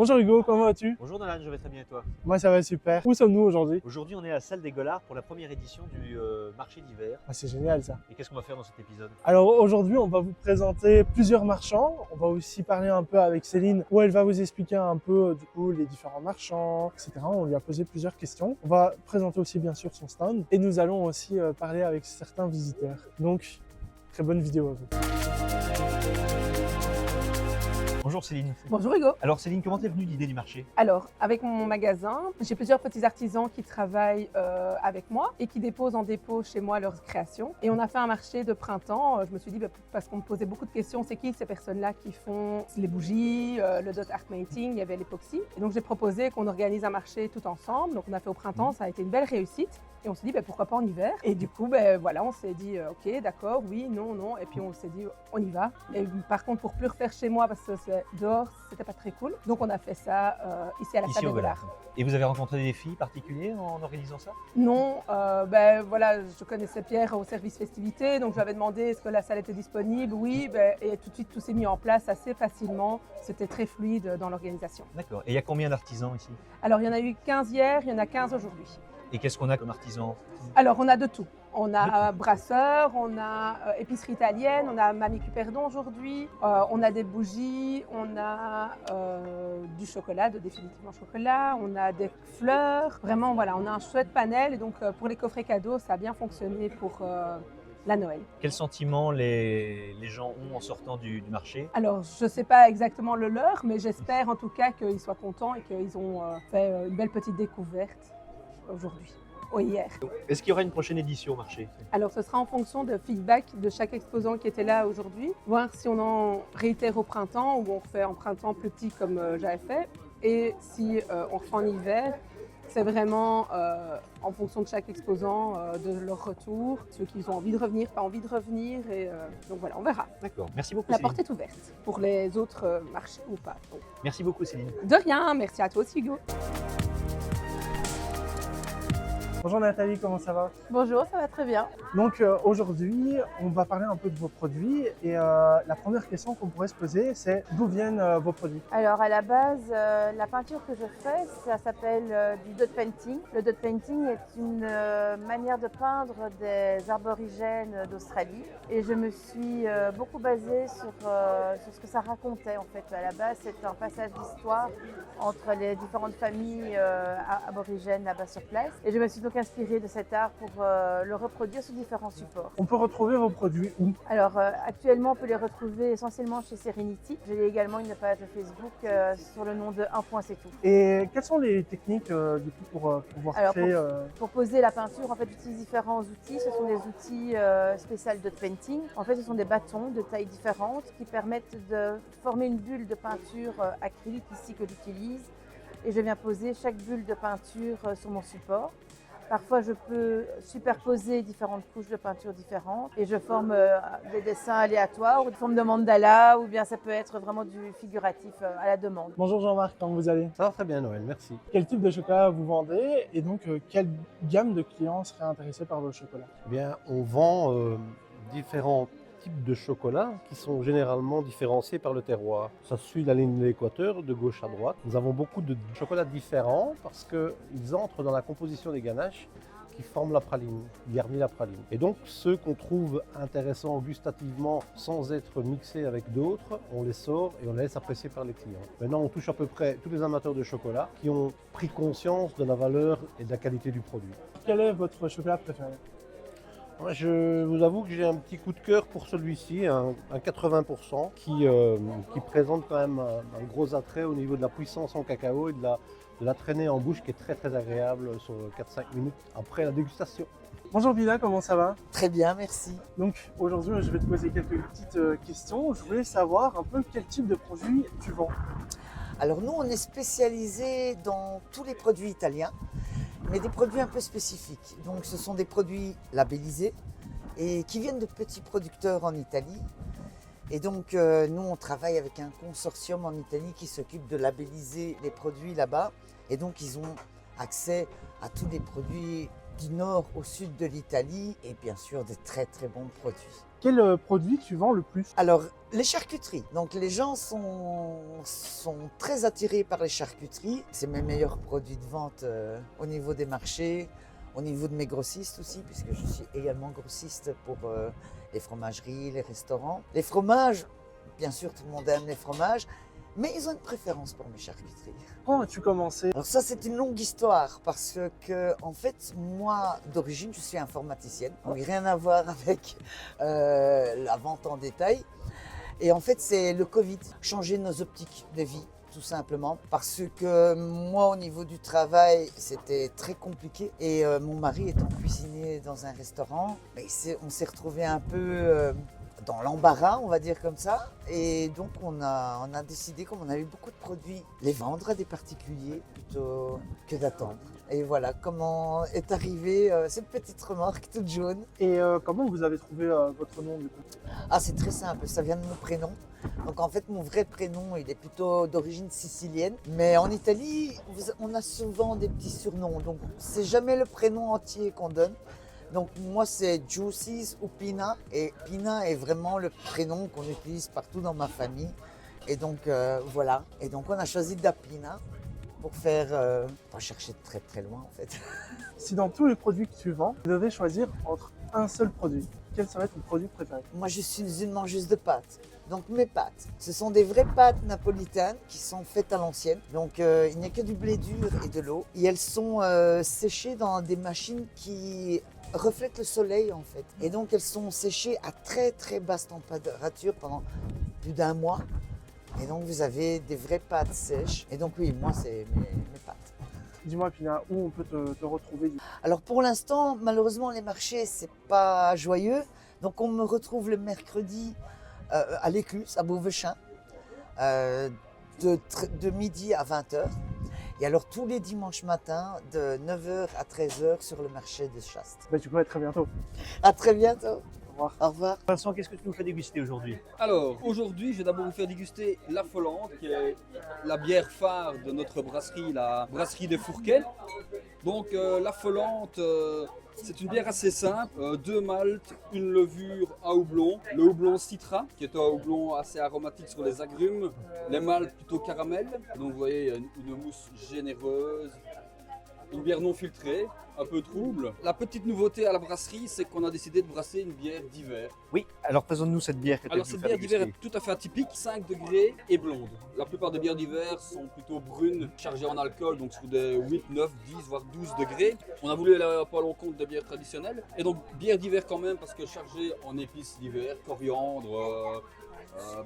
Bonjour Hugo, comment vas-tu? Bonjour Nolan, je vais très bien et toi? Moi ça va super. Où sommes-nous aujourd'hui? Aujourd'hui on est à Salle des Golards pour la première édition du marché d'hiver. Ah, c'est génial ça. Et qu'est-ce qu'on va faire dans cet épisode? Alors aujourd'hui on va vous présenter plusieurs marchands. On va aussi parler un peu avec Céline où elle va vous expliquer un peu du coup les différents marchands, etc. On lui a posé plusieurs questions. On va présenter aussi bien sûr son stand et nous allons aussi parler avec certains visiteurs. Donc très bonne vidéo à vous. Bonjour Céline. Bonjour Hugo. Alors Céline, comment t'es venue l'idée du marché? Alors, avec mon magasin, j'ai plusieurs petits artisans qui travaillent avec moi et qui déposent en dépôt chez moi leurs créations. Et on a fait un marché de printemps. Je me suis dit, parce qu'on me posait beaucoup de questions, c'est qui ces personnes-là qui font les bougies, le dot art mating, il y avait l'époxy. Et donc j'ai proposé qu'on organise un marché tout ensemble. Donc on a fait au printemps, ça a été une belle réussite. Et on s'est dit, pourquoi pas en hiver? Et du coup, voilà, on s'est dit, ok, d'accord, oui, non, non. Et puis on s'est dit, on y va. Et par contre, pour plus refaire chez moi, parce que dehors, c'était pas très cool. Donc on a fait ça ici à la Salle des Golards. Et vous avez rencontré des défis particuliers en organisant ça? Non, voilà, je connaissais Pierre au service festivité, donc je lui avais demandé est-ce que la salle était disponible. Oui, et tout de suite tout s'est mis en place assez facilement. C'était très fluide dans l'organisation. D'accord. Et il y a combien d'artisans ici? Alors il y en a eu 15 hier, il y en a 15 aujourd'hui. Et qu'est-ce qu'on a comme artisans? Alors on a de tout. On a brasseur, on a épicerie italienne, on a Mamie Cuperdon aujourd'hui, on a des bougies, on a du chocolat, de définitivement chocolat, on a des fleurs. Vraiment, voilà, on a un chouette panel. Et donc pour les coffrets cadeaux, ça a bien fonctionné pour la Noël. Quel sentiment les gens ont en sortant du marché? Alors, je ne sais pas exactement le leur, mais j'espère en tout cas qu'ils soient contents et qu'ils ont fait une belle petite découverte aujourd'hui. Hier. Est-ce qu'il y aura une prochaine édition au marché? Alors ce sera en fonction de feedback de chaque exposant qui était là aujourd'hui, voir si on en réitère au printemps ou on refait en printemps plus petit comme j'avais fait. Et si on refait en hiver, c'est vraiment en fonction de chaque exposant, de leur retour, ceux qui ont envie de revenir, pas envie de revenir. Et donc voilà, on verra. D'accord, merci beaucoup La Céline. porte est ouverte pour les autres marchés ou pas. Donc. Merci beaucoup Céline. De rien, merci à toi aussi Hugo. Bonjour Nathalie, comment ça va? Bonjour, ça va très bien. Donc aujourd'hui, on va parler un peu de vos produits et la première question qu'on pourrait se poser, c'est d'où viennent vos produits? Alors à la base, la peinture que je fais, ça s'appelle du dot painting. Le dot painting est une manière de peindre des aborigènes d'Australie et je me suis beaucoup basée sur ce que ça racontait en fait. À la base, c'est un passage d'histoire entre les différentes familles aborigènes là-bas sur place et je me suis donc inspirée de cet art pour le reproduire sur différents supports. On peut retrouver vos produits où? Alors actuellement on peut les retrouver essentiellement chez Serenity. J'ai également une page Facebook sur le nom de Un point c'est tout. Et quelles sont les techniques du coup pour pouvoir créer pour poser la peinture, en fait j'utilise différents outils. Ce sont des outils spéciaux de painting. En fait ce sont des bâtons de tailles différentes qui permettent de former une bulle de peinture acrylique ici que j'utilise. Et je viens poser chaque bulle de peinture sur mon support. Parfois, je peux superposer différentes couches de peinture différentes et je forme des dessins aléatoires ou de forme de mandala ou bien ça peut être vraiment du figuratif à la demande. Bonjour Jean-Marc, comment vous allez? Ça va très bien Noël, merci. Quel type de chocolat vous vendez et donc quelle gamme de clients seraient intéressés par vos chocolats? Eh bien, on vend différents types de chocolats qui sont généralement différenciés par le terroir. Ça suit la ligne de l'équateur de gauche à droite. Nous avons beaucoup de chocolats différents parce qu'ils entrent dans la composition des ganaches qui forment la praline, qui garnit la praline. Et donc ceux qu'on trouve intéressants gustativement sans être mixés avec d'autres, on les sort et on les laisse apprécier par les clients. Maintenant on touche à peu près tous les amateurs de chocolat qui ont pris conscience de la valeur et de la qualité du produit. Quel est votre chocolat préféré? Moi, je vous avoue que j'ai un petit coup de cœur pour celui-ci, un 80%, qui présente quand même un gros attrait au niveau de la puissance en cacao et de la traînée en bouche qui est très très agréable sur 4-5 minutes après la dégustation. Bonjour Bila, comment ça va? Très bien, merci. Donc aujourd'hui, je vais te poser quelques petites questions. Je voulais savoir un peu quel type de produit tu vends. Alors nous, on est spécialisé dans tous les produits italiens, mais des produits un peu spécifiques. Donc ce sont des produits labellisés et qui viennent de petits producteurs en Italie. Et donc nous, on travaille avec un consortium en Italie qui s'occupe de labelliser les produits là-bas. Et donc ils ont accès à tous les produits du nord au sud de l'Italie et bien sûr des très très bons produits. Quel produit tu vends le plus? Alors, les charcuteries. Donc, les gens sont très attirés par les charcuteries. C'est mes meilleurs produits de vente au niveau des marchés, au niveau de mes grossistes aussi, puisque je suis également grossiste pour les fromageries, les restaurants. Les fromages, bien sûr, tout le monde aime les fromages, mais ils ont une préférence pour mes charcuteries. Quand as-tu commencé? Alors ça, c'est une longue histoire parce que, en fait, moi, d'origine, je suis informaticienne. Donc, rien à voir avec la vente en détail. Et en fait, c'est le Covid, changer nos optiques de vie, tout simplement. Parce que moi, au niveau du travail, c'était très compliqué. Et mon mari étant cuisinier dans un restaurant, on s'est retrouvés un peu dans l'embarras, on va dire comme ça. Et donc, on a décidé, comme on avait beaucoup de produits, les vendre à des particuliers plutôt que d'attendre. Et voilà comment est arrivée cette petite remorque toute jaune. Et comment vous avez trouvé votre nom du coup? Ah, c'est très simple, ça vient de mon prénom. Donc en fait, mon vrai prénom, il est plutôt d'origine sicilienne. Mais en Italie, on a souvent des petits surnoms. Donc c'est jamais le prénom entier qu'on donne. Donc moi, c'est Juices ou Pina. Et Pina est vraiment le prénom qu'on utilise partout dans ma famille. Et donc voilà. Et donc on a choisi Dapina pour faire, pas chercher très très loin en fait. Si dans tous les produits que tu vends, tu devais choisir entre un seul produit, quel serait ton produit préféré? Moi, je suis une mangeuse de pâtes. Donc mes pâtes, ce sont des vraies pâtes napolitaines qui sont faites à l'ancienne. Donc il n'y a que du blé dur et de l'eau. Et elles sont séchées dans des machines qui reflètent le soleil en fait. Et donc elles sont séchées à très très basse température pendant plus d'un mois. Et donc vous avez des vraies pâtes sèches. Et donc oui, moi c'est mes pâtes. Dis-moi Pina, où on peut te retrouver? Alors pour l'instant, malheureusement les marchés c'est pas joyeux. Donc on me retrouve le mercredi à l'Écluse, à Beauvechin, de midi à 20h. Et alors tous les dimanches matins, de 9h à 13h sur le marché de Chastes. Du coup, à très bientôt. À très bientôt. Au revoir. Au revoir. Vincent, qu'est-ce que tu nous fais déguster aujourd'hui? Alors, aujourd'hui, je vais d'abord vous faire déguster la Follante, qui est la bière phare de notre brasserie, la brasserie des Fourquets. Donc, la Follante, c'est une bière assez simple, 2 maltes, une levure à houblon, le houblon Citra, qui est un houblon assez aromatique sur les agrumes, les maltes plutôt caramel. Donc, vous voyez, une mousse généreuse, une bière non filtrée, un peu trouble. La petite nouveauté à la brasserie, c'est qu'on a décidé de brasser une bière d'hiver. Oui, alors présente-nous cette bière que tu as Alors pu cette nous faire bière d'hiver déguster. est tout à fait atypique, 5 degrés et blonde. La plupart des bières d'hiver sont plutôt brunes, chargées en alcool, donc sur des 8, 9, 10, voire 12 degrés. On a voulu aller pas à l'encontre des bières traditionnelles. Et donc bière d'hiver quand même, parce que chargée en épices d'hiver, coriandre,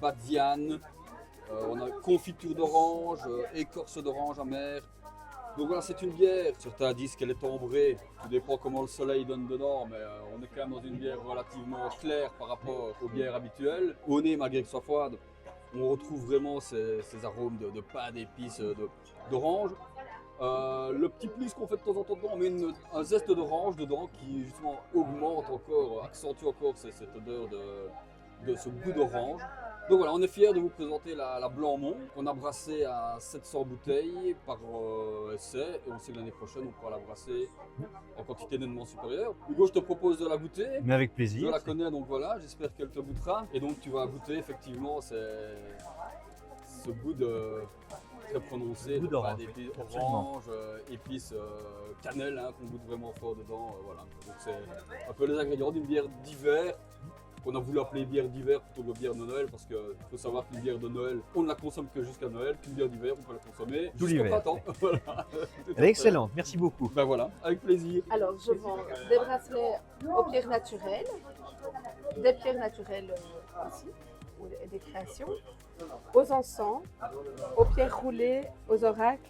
badiane, on a confiture d'orange, écorce d'orange amère. Donc voilà, c'est une bière. Certains disent qu'elle est ambrée, tout dépend comment le soleil donne dedans, mais on est quand même dans une bière relativement claire par rapport aux bières habituelles. Au nez, malgré que ce soit froide, on retrouve vraiment ces arômes de pain, d'épices, d'orange. Le petit plus qu'on fait de temps en temps dedans, on met un zeste d'orange dedans qui justement augmente encore, accentue encore cette odeur de ce goût d'orange. Donc voilà, on est fiers de vous présenter la Blanc-Mont qu'on a brassée à 700 bouteilles par essai et on sait que l'année prochaine on pourra la brasser en quantité nettement supérieure. Hugo, je te propose de la goûter. Mais avec Je plaisir. la connais donc voilà, j'espère qu'elle te goûtera. Et donc tu vas goûter effectivement ce goût très prononcé Goût de d'orange, pain d'épices absolument. orange, épices cannelle qu'on goûte vraiment fort dedans. Voilà. Donc c'est un peu les ingrédients d'une bière d'hiver. On a voulu appeler bière d'hiver plutôt que bière de Noël parce qu'il faut savoir qu'une bière de Noël, on ne la consomme que jusqu'à Noël, qu'une bière d'hiver, on peut la consommer Tout jusqu'au l'hiver. printemps. Voilà. Elle est excellente, merci beaucoup. Ben voilà, avec plaisir. Alors, je vends des bracelets aux pierres naturelles, des pierres naturelles aussi, ou des créations, aux encens, aux pierres roulées, aux oracles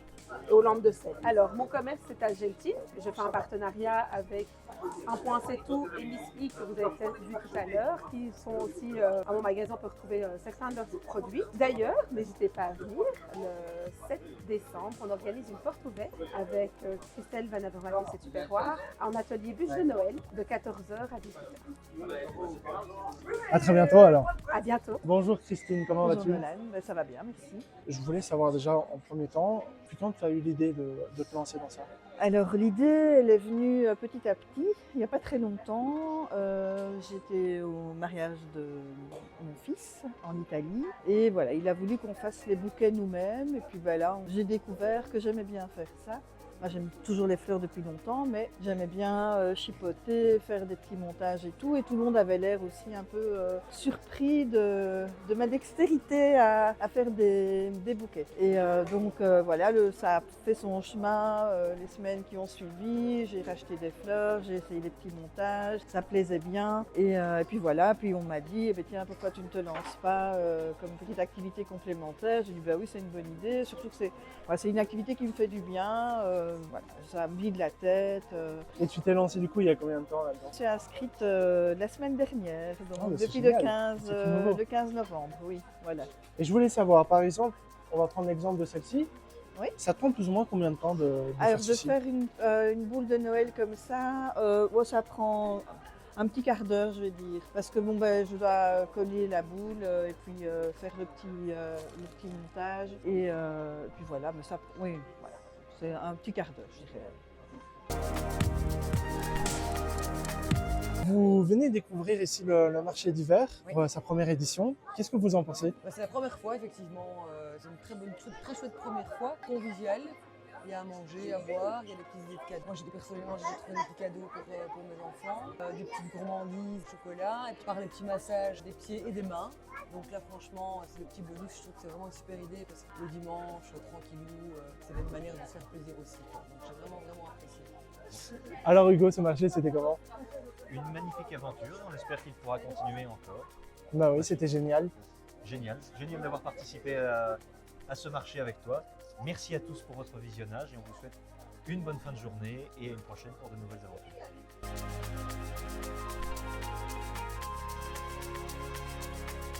et aux lampes de sel. Alors, mon commerce, c'est à Geltine. Je fais un partenariat avec Un Point C'est Tout et Miss I, que vous avez peut-être vu tout à l'heure, qui sont aussi à mon magasin pour retrouver certains de leurs produits. D'ailleurs, n'hésitez pas à venir. Le 7 décembre, on organise une porte ouverte avec Christelle Van Avermaet et ses tupperwares en atelier bûche de Noël de 14h à 18h. À très bientôt alors. À bientôt. Bonjour Christine, comment Bonjour vas-tu? Nolan, ça va bien, merci. Je voulais savoir déjà en premier temps, depuis quand tu as eu l'idée de te lancer dans ça? Alors l'idée, elle est venue petit à petit, il n'y a pas très longtemps. J'étais au mariage de mon fils en Italie et voilà, il a voulu qu'on fasse les bouquets nous-mêmes et puis ben là, j'ai découvert que j'aimais bien faire ça. Moi, j'aime toujours les fleurs depuis longtemps, mais j'aimais bien chipoter, faire des petits montages et tout le monde avait l'air aussi un peu surpris de ma dextérité à faire des bouquets. Et donc voilà, ça a fait son chemin les semaines qui ont suivi. J'ai racheté des fleurs, j'ai essayé des petits montages, ça plaisait bien. Et puis voilà, puis on m'a dit, eh bien, tiens, pourquoi tu ne te lances pas comme petite activité complémentaire? J'ai dit, bah oui, c'est une bonne idée, surtout que c'est une activité qui me fait du bien. Voilà, ça me vide la tête. Et tu t'es lancé du coup il y a combien de temps là-dedans? Je suis inscrite la semaine dernière, donc Ah, c'est depuis génial. C'est tout nouveau. le 15 novembre, oui, voilà. Et je voulais savoir, par exemple, on va prendre l'exemple de celle-ci. Oui. Ça te prend plus ou moins combien de temps de Alors faire de ceci? faire une boule de Noël comme ça, ça prend un petit quart d'heure, je vais dire, parce que bon ben je dois coller la boule et puis faire le petit montage et puis voilà, mais ça, oui, voilà, c'est un petit quart d'heure, je dirais. Vous venez découvrir ici le marché d'hiver Oui. pour sa première édition. Qu'est-ce que vous en pensez? Bah, c'est la première fois, effectivement. C'est une très chouette première fois, conviviale. Il y a à manger, à boire, il y a des petites idées de cadeaux. Moi, personnellement, j'ai trouvé des petits cadeaux pour mes enfants, des petites gourmandises, chocolat, et puis par les petits massages des pieds et des mains. Donc là, franchement, c'est le petit bonus. Je trouve que c'est vraiment une super idée parce que le dimanche, tranquillou, c'est une manière de se faire plaisir aussi, quoi. Donc j'ai vraiment apprécié. Alors Hugo, ce marché, c'était comment? Une magnifique aventure, on espère qu'il pourra continuer encore. Bah oui, c'était génial. Génial d'avoir participé à ce marché avec toi. Merci à tous pour votre visionnage et on vous souhaite une bonne fin de journée et à une prochaine pour de nouvelles aventures.